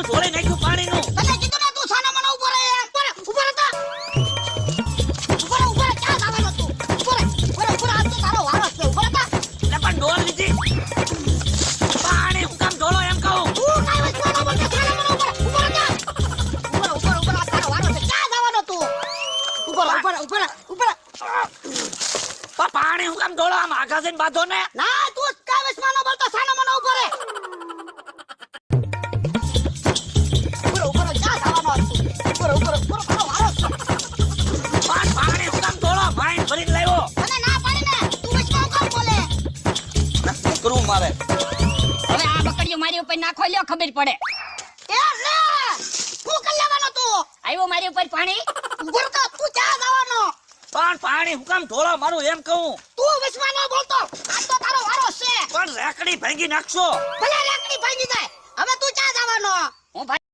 બધું ઢોળી નાખ્યું પાણીનું. તને કીધું ને તું સાના મને ઉભો રહે એમ. ઉભો રહે તા. ઉભો રહે ક્યાં જવાનો તું? ઉભો રહે આજ તો તારો વારો છે. ઉભો રહે તા. લે પણ ડોલ લીધી. પાણી હું કામ ઢોળો એમ કહું. તું કાઈ વસ્તુ ન બોલતો સાના મને ઉભો રહે તા. ઉભો રહે તારો વારો છે. ક્યાં જવાનો તું? ઉભો રહે. પણ પાણી હું કામ ઢોળો આમ આગા જઈને બાંધો ને. ના તું કાઈ વસ્તુ ન બોલતો સાના મને ઉભો રહે. ઉભો રહે ક્યાં જવાનો તું? ઉભો રહે તારો વારો છે. પણ પાણી હું કામ ઢોળો માઈન ભરીને લાવ્યો. મને ના પાડી ને તું વચમાં કામ બોલે. શું કરવું મારે? હવે આ બકડીઓ મારી ઉપર નાખો લ્યો ખબર પડે. એ લે શું કરી લેવાનો તું? આવ્યો મારી ઉપર પાણી. ઉભો રહે તું ક્યાં જવાનો? પણ પાણી હું કામ ઢોળો મારું એમ કહું. તું વચમાં ન બોલતો. આજ તો તારો વારો છે. પણ રેકડી ભાંગી નાખશો. ભલે રેકડી ભાંગી જાય. હવે તું ક્યાં જવાનો? હું